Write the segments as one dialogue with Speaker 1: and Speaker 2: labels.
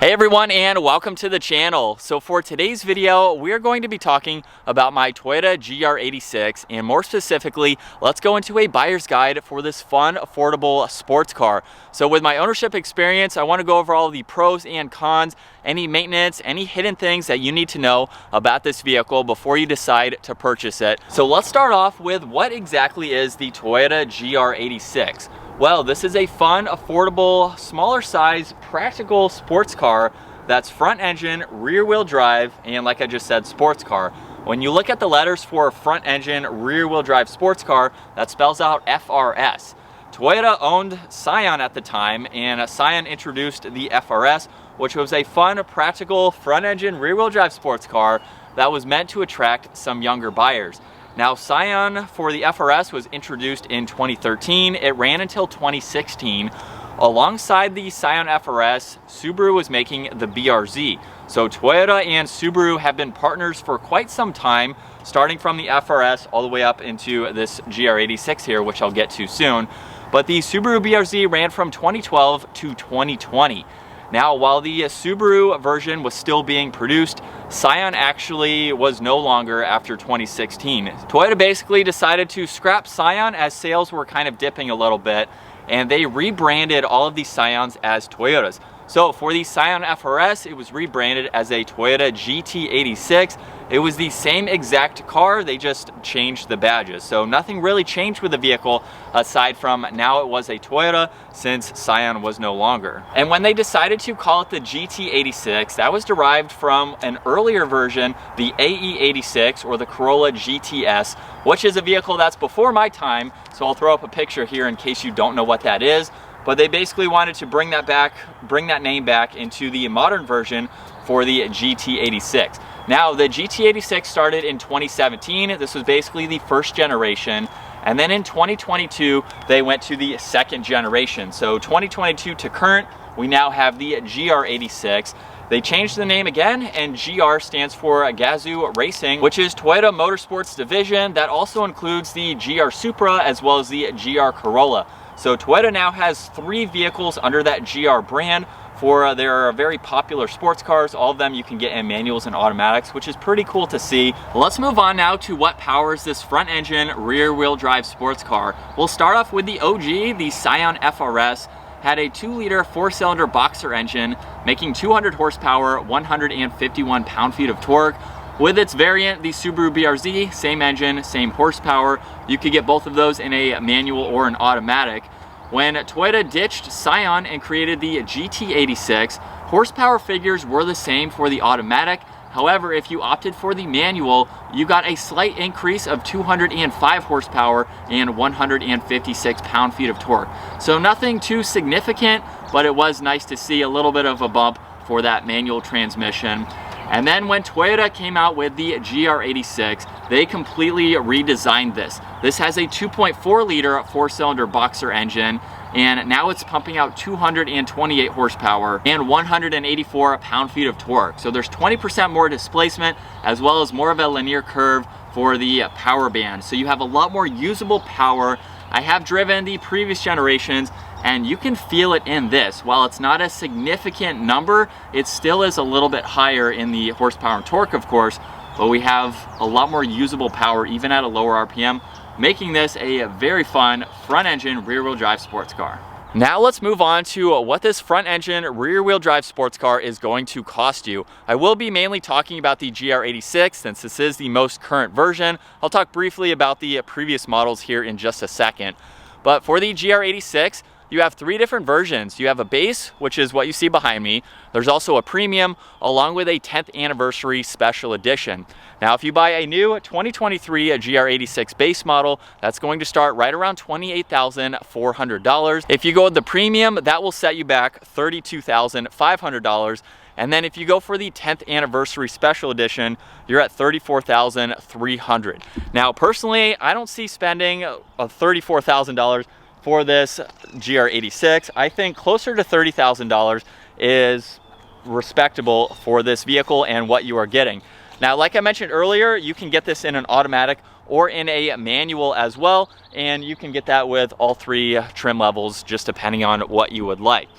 Speaker 1: Hey everyone, and welcome to the channel. So for today's video, we're going to be talking about my Toyota GR86, and more specifically, let's go into a buyer's guide for this fun, affordable sports car. So with my ownership experience, I want to go over all the pros and cons, any maintenance, any hidden things that you need to know about this vehicle before you decide to purchase it. So let's start off with what exactly is the Toyota GR86. Well, this is a fun, affordable, smaller size, practical sports car that's front engine, rear wheel drive, and like I just said, sports car. When you look at the letters for front engine, rear wheel drive sports car, that spells out FR-S. Toyota owned Scion at the time, and Scion introduced the FR-S, which was a fun, practical, front engine, rear wheel drive sports car that was meant to attract some younger buyers. Now, Scion for the FR-S was introduced in 2013. It ran until 2016. Alongside the Scion FR-S, Subaru was making the BRZ. So Toyota and Subaru have been partners for quite some time, starting from the FR-S all the way up into this GR86 here, which I'll get to soon. But the Subaru BRZ ran from 2012 to 2020. Now, while the Subaru version was still being produced, Scion actually was no longer after 2016. Toyota basically decided to scrap Scion as sales were kind of dipping a little bit, and they rebranded all of these Scions as Toyotas. So for the Scion FR-S, it was rebranded as a Toyota GT86. It was the same exact car, they just changed the badges. So nothing really changed with the vehicle aside from now it was a Toyota since Scion was no longer. And when they decided to call it the GT86, that was derived from an earlier version, the AE86 or the Corolla GTS, which is a vehicle that's before my time. So I'll throw up a picture here in case you don't know what that is. But they basically wanted to bring that name back into the modern version for the GT86. Now, the GT86 started in 2017. This was basically the first generation. And then in 2022, they went to the second generation. So 2022 to current, we now have the GR86. They changed the name again, and GR stands for Gazoo Racing, which is Toyota Motorsports division. That also includes the GR Supra as well as the GR Corolla. So Toyota now has 3 vehicles under that GR brand for their very popular sports cars. All of them you can get in manuals and automatics, which is pretty cool to see. Let's move on now to what powers this front engine rear wheel drive sports car. We'll start off with the OG, the Scion FR-S. Had a 2-liter 4-cylinder boxer engine, making 200 horsepower, 151 pound-feet of torque. With its variant, the Subaru BRZ, same engine, same horsepower. You could get both of those in a manual or an automatic. When Toyota ditched Scion and created the GT86, horsepower figures were the same for the automatic. However, if you opted for the manual, you got a slight increase of 205 horsepower and 156 pound-feet of torque. So nothing too significant, but it was nice to see a little bit of a bump for that manual transmission. And then when Toyota came out with the GR86, they completely redesigned this. This has a 2.4-liter 4-cylinder boxer engine, and now it's pumping out 228 horsepower and 184 pound-feet of torque. So there's 20% more displacement, as well as more of a linear curve for the power band. So you have a lot more usable power. I have driven the previous generations, and you can feel it in this. While it's not a significant number, it still is a little bit higher in the horsepower and torque, of course, but we have a lot more usable power even at a lower RPM, making this a very fun front engine rear wheel drive sports car. Now let's move on to what this front engine rear wheel drive sports car is going to cost you. I will be mainly talking about the GR86 since this is the most current version. I'll talk briefly about the previous models here in just a second. But for the GR86, you have 3 different versions. You have a base, which is what you see behind me. There's also a premium, along with a 10th anniversary special edition. Now, if you buy a new 2023 GR86 base model, that's going to start right around $28,400. If you go with the premium, that will set you back $32,500. And then if you go for the 10th anniversary special edition, you're at $34,300. Now, personally, I don't see spending $34,000 for this GR86. I think closer to $30,000 is respectable for this vehicle and what you are getting. Now, like I mentioned earlier, you can get this in an automatic or in a manual as well, and you can get that with all 3 trim levels just depending on what you would like.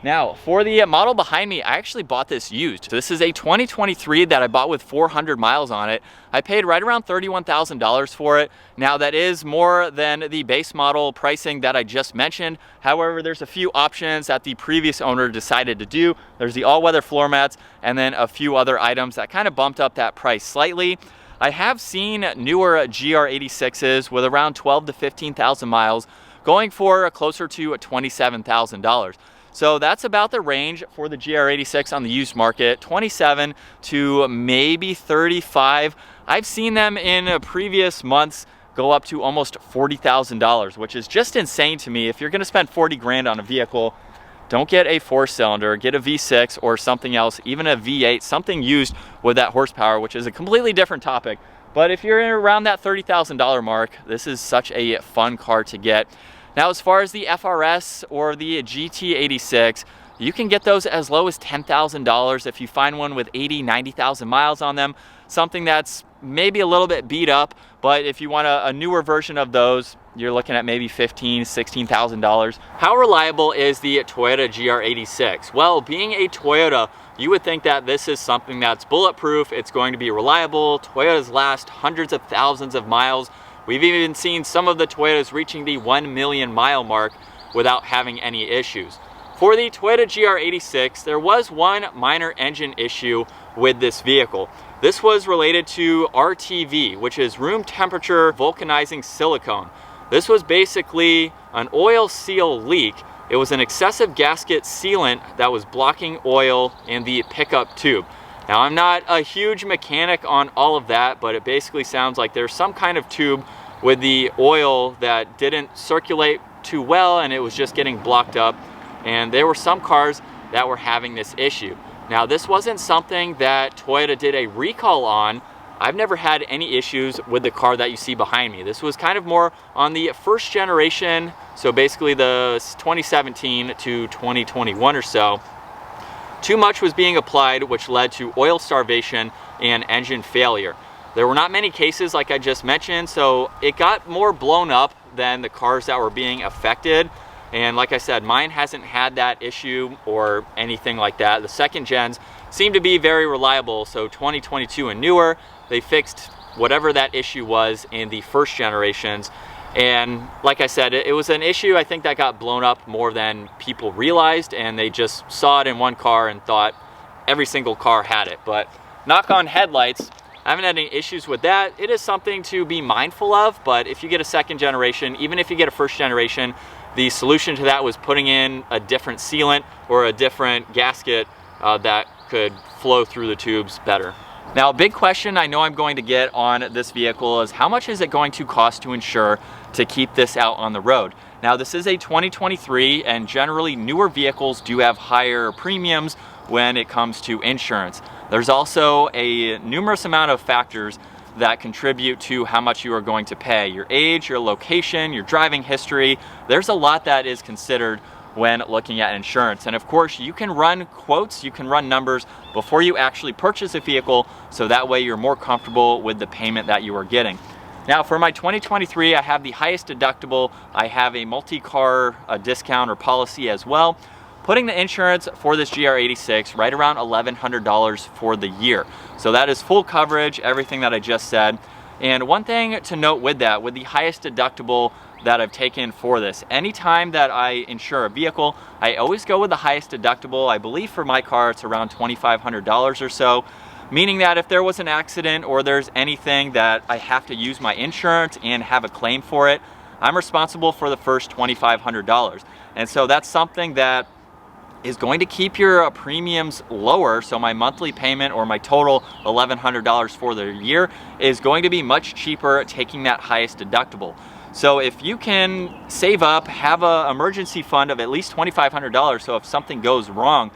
Speaker 1: Now, for the model behind me, I actually bought this used. So this is a 2023 that I bought with 400 miles on it. I paid right around $31,000 for it. Now, that is more than the base model pricing that I just mentioned. However, there's a few options that the previous owner decided to do. There's the all-weather floor mats and then a few other items that kind of bumped up that price slightly. I have seen newer GR86s with around 12 to 15,000 miles going for closer to $27,000. So that's about the range for the GR86 on the used market, 27 to maybe 35. I've seen them in previous months go up to almost $40,000, which is just insane to me. If you're gonna spend 40 grand on a vehicle, don't get a 4-cylinder, get a V6 or something else, even a V8, something used with that horsepower, which is a completely different topic. But if you're around that $30,000 mark, this is such a fun car to get. Now, as far as the FR-S or the GT86, you can get those as low as $10,000 if you find one with 80, 90,000 miles on them, something that's maybe a little bit beat up, but if you want a newer version of those, you're looking at maybe $15,000, $16,000. How reliable is the Toyota GR86? Well, being a Toyota, you would think that this is something that's bulletproof, it's going to be reliable. Toyotas last hundreds of thousands of miles. We've even seen some of the Toyotas reaching the 1 million mile mark without having any issues. For the Toyota GR86, there was one minor engine issue with this vehicle. This was related to RTV, which is room temperature vulcanizing silicone. This was basically an oil seal leak. It was an excessive gasket sealant that was blocking oil in the pickup tube. Now, I'm not a huge mechanic on all of that, but it basically sounds like there's some kind of tube with the oil that didn't circulate too well and it was just getting blocked up. And there were some cars that were having this issue. Now, this wasn't something that Toyota did a recall on. I've never had any issues with the car that you see behind me. This was kind of more on the first generation, so basically the 2017 to 2021 or so. Too much was being applied, which led to oil starvation and engine failure. There were not many cases like I just mentioned, so it got more blown up than the cars that were being affected. And like I said, mine hasn't had that issue or anything like that. The second gens seem to be very reliable, so 2022 and newer, they fixed whatever that issue was in the first generations. And like I said, it was an issue I think that got blown up more than people realized, and they just saw it in one car and thought every single car had it. But knock on headlights, I haven't had any issues with that. It is something to be mindful of, but if you get a second generation, even if you get a first generation, the solution to that was putting in a different sealant or a different gasket that could flow through the tubes better. Now, a big question I know I'm going to get on this vehicle is how much is it going to cost to insure to keep this out on the road? Now, this is a 2023 and generally newer vehicles do have higher premiums when it comes to insurance. There's also a numerous amount of factors that contribute to how much you are going to pay. Your age, your location, your driving history. There's a lot that is considered when looking at insurance. And of course, you can run quotes, you can run numbers before you actually purchase a vehicle, so that way you're more comfortable with the payment that you are getting. Now, for my 2023, I have the highest deductible. I have a multi-car discount or policy as well, putting the insurance for this GR86 right around $1,100 for the year. So that is full coverage, everything that I just said. And one thing to note with that, with the highest deductible that I've taken for this, anytime that I insure a vehicle, I always go with the highest deductible. I believe for my car, it's around $2,500 or so, meaning that if there was an accident or there's anything that I have to use my insurance and have a claim for it, I'm responsible for the first $2,500. And so that's something that is going to keep your premiums lower. So my monthly payment or my total $1,100 for the year is going to be much cheaper taking that highest deductible. So if you can save up, have an emergency fund of at least $2,500, so if something goes wrong,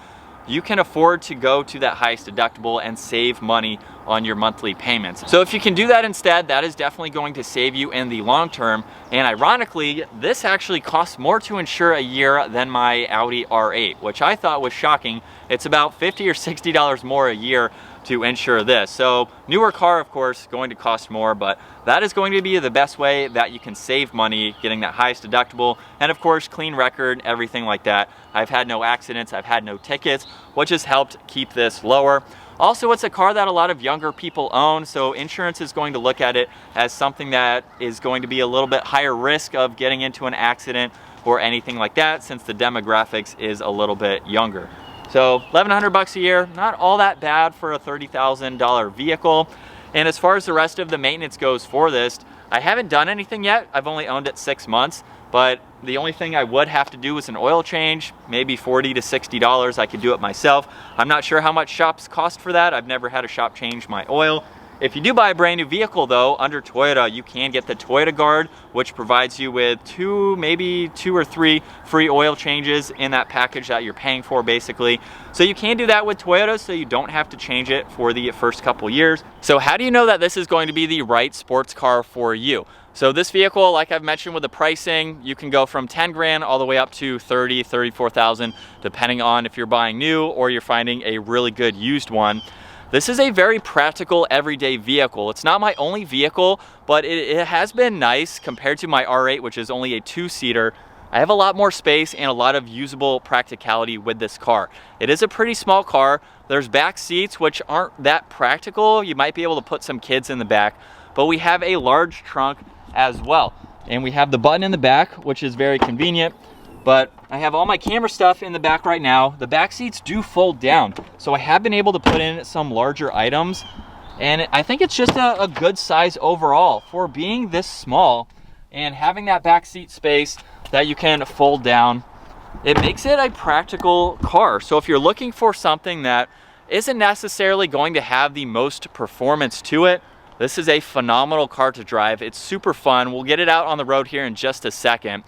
Speaker 1: you can afford to go to that highest deductible and save money on your monthly payments. So if you can do that instead, that is definitely going to save you in the long term. And ironically, this actually costs more to insure a year than my Audi R8, which I thought was shocking. It's about $50 or $60 more a year to insure this. So newer car, of course, going to cost more, but that is going to be the best way that you can save money, getting that highest deductible, and of course, clean record, everything like that. I've had no accidents, I've had no tickets, which has helped keep this lower. Also, it's a car that a lot of younger people own, so insurance is going to look at it as something that is going to be a little bit higher risk of getting into an accident or anything like that, since the demographics is a little bit younger. So $1,100 a year, not all that bad for a $30,000 vehicle. And as far as the rest of the maintenance goes for this, I haven't done anything yet. I've only owned it 6 months, but the only thing I would have to do is an oil change, maybe $40 to $60. I could do it myself. I'm not sure how much shops cost for that. I've never had a shop change my oil. If you do buy a brand new vehicle though, under Toyota, you can get the Toyota Guard, which provides you with maybe two or three free oil changes in that package that you're paying for basically. So you can do that with Toyota, so you don't have to change it for the first couple years. So how do you know that this is going to be the right sports car for you? So this vehicle, like I've mentioned with the pricing, you can go from 10 grand all the way up to 30, 34,000, depending on if you're buying new or you're finding a really good used one. This is a very practical everyday vehicle. It's not my only vehicle, but it has been nice compared to my R8, which is only a 2-seater. I have a lot more space and a lot of usable practicality with this car. It is a pretty small car. There's back seats, which aren't that practical. You might be able to put some kids in the back, but we have a large trunk as well. And we have the button in the back, which is very convenient. But I have all my camera stuff in the back right now. The back seats do fold down, so I have been able to put in some larger items, and I think it's just a good size overall for being this small and having that back seat space that you can fold down. It makes it a practical car. So if you're looking for something that isn't necessarily going to have the most performance to it, this is a phenomenal car to drive. It's super fun. We'll get it out on the road here in just a second.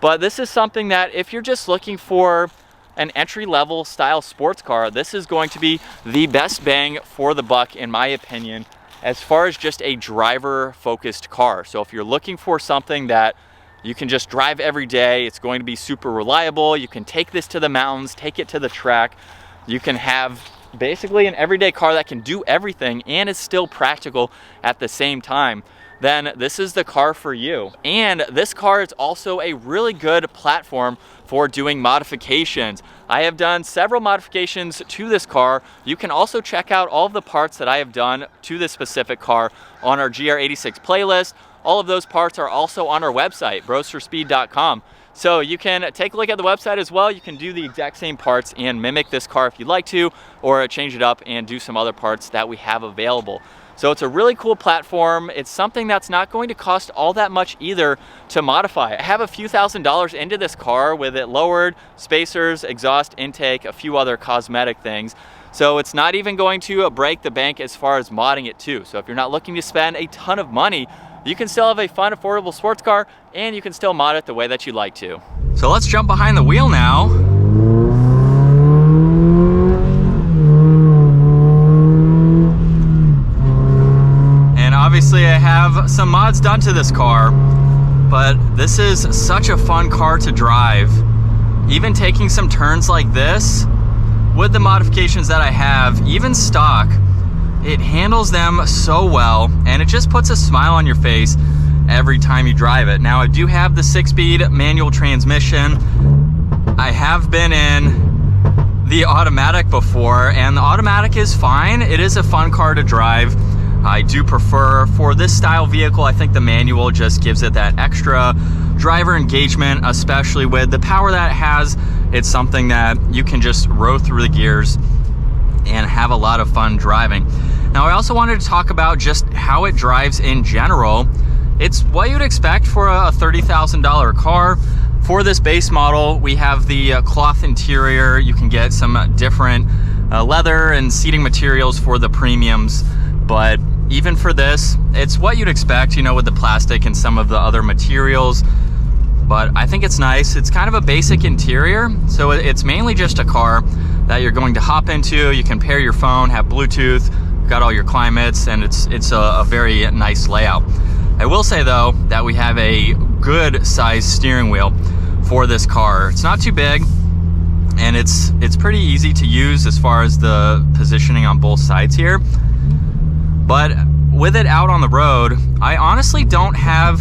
Speaker 1: But this is something that if you're just looking for an entry-level style sports car, this is going to be the best bang for the buck, in my opinion, as far as just a driver-focused car. So if you're looking for something that you can just drive every day, it's going to be super reliable, you can take this to the mountains, take it to the track, you can have basically an everyday car that can do everything and is still practical at the same time, then this is the car for you. And this car is also a really good platform for doing modifications. I have done several modifications to this car. You can also check out all of the parts that I have done to this specific car on our GR86 playlist. All of those parts are also on our website, brosforspeed.com. So you can take a look at the website as well. You can do the exact same parts and mimic this car if you'd like to, or change it up and do some other parts that we have available. So it's a really cool platform. It's something that's not going to cost all that much either to modify. I have a few $1,000s into this car with it lowered, spacers, exhaust intake, a few other cosmetic things. So it's not even going to break the bank as far as modding it too. So if you're not looking to spend a ton of money, you can still have a fun, affordable sports car, and you can still mod it the way that you'd like to. So let's jump behind the wheel now. Obviously, I have some mods done to this car, but this is such a fun car to drive. Even taking some turns like this, with the modifications that I have, even stock, it handles them so well, and it just puts a smile on your face every time you drive it. Now, I do have the 6-speed manual transmission. I have been in the automatic before, and the automatic is fine. It is a fun car to drive. I do prefer, for this style vehicle, I think the manual just gives it that extra driver engagement, especially with the power that it has. It's something that you can just row through the gears and have a lot of fun driving. Now, I also wanted to talk about just how it drives in general. It's what you'd expect for a $30,000 car. For this base model, we have the cloth interior. You can get some different leather and seating materials for the premiums. But even for this, it's what you'd expect, you know, with the plastic and some of the other materials. But I think it's nice. It's kind of a basic interior, so it's mainly just a car that you're going to hop into. You can pair your phone, have Bluetooth, got all your climates, and it's a very nice layout. I will say though that we have a good size steering wheel for this car. It's not too big, and it's pretty easy to use as far as the positioning on both sides here. But with it out on the road, I honestly don't have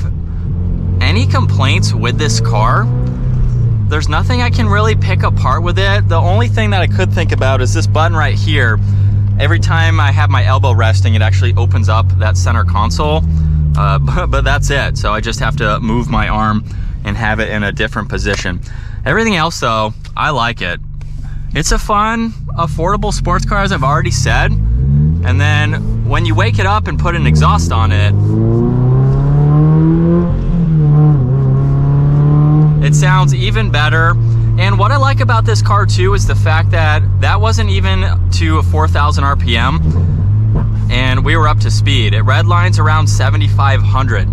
Speaker 1: any complaints with this car. There's nothing I can really pick apart with it. The only thing that I could think about is this button right here. Every time I have my elbow resting, it actually opens up that center console, but that's it. So I just have to move my arm and have it in a different position. Everything else though, I like it. It's a fun, affordable sports car, as I've already said. And then when you wake it up and put an exhaust on it, it sounds even better. And what I like about this car too is the fact that that wasn't even to 4,000 RPM, and we were up to speed. It redlines around 7,500.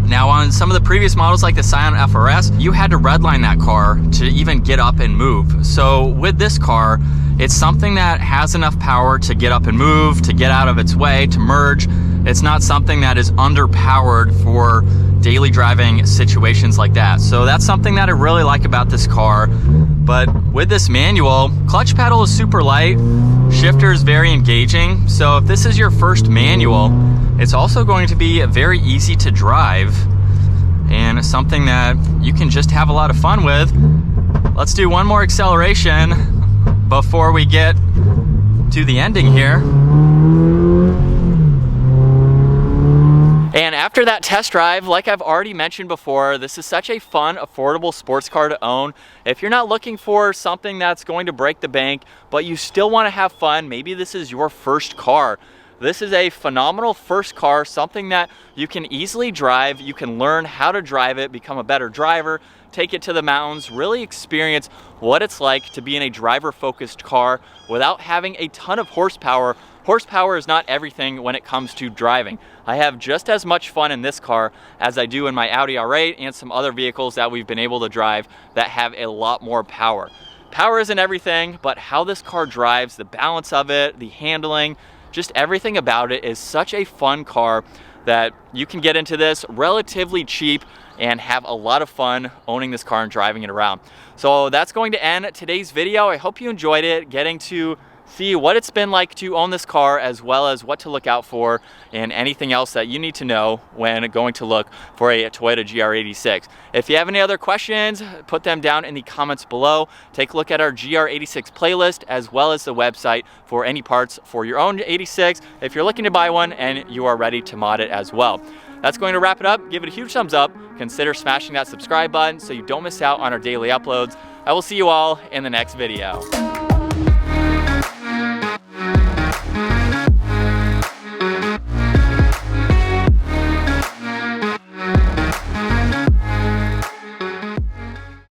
Speaker 1: Now on some of the previous models like the Scion FR-S, you had to redline that car to even get up and move. So with this car, it's something that has enough power to get up and move, to get out of its way, to merge. It's not something that is underpowered for daily driving situations like that. So that's something that I really like about this car. But with this manual, clutch pedal is super light, shifter is very engaging. So if this is your first manual, it's also going to be very easy to drive and something that you can just have a lot of fun with. Let's do one more acceleration before we get to the ending here. And after that test drive, like I've already mentioned before, this is such a fun, affordable sports car to own. If you're not looking for something that's going to break the bank, but you still want to have fun, maybe this is your first car. This is a phenomenal first car, something that you can easily drive. You can learn how to drive it, become a better driver, take it to the mountains, really experience what it's like to be in a driver-focused car without having a ton of horsepower. Horsepower is not everything when it comes to driving. I have just as much fun in this car as I do in my Audi R8 and some other vehicles that we've been able to drive that have a lot more power. Power isn't everything, but how this car drives, the balance of it, the handling, just everything about it is such a fun car that you can get into this relatively cheap and have a lot of fun owning this car and driving it around. So that's going to end today's video. I hope you enjoyed it, getting to see what it's been like to own this car, as well as what to look out for and anything else that you need to know when going to look for a Toyota GR86. If you have any other questions, put them down in the comments below. Take a look at our GR86 playlist, as well as the website for any parts for your own 86 if you're looking to buy one and you are ready to mod it as well. That's going to wrap it up. Give it a huge thumbs up. Consider smashing that subscribe button so you don't miss out on our daily uploads. I will see you all in the next video.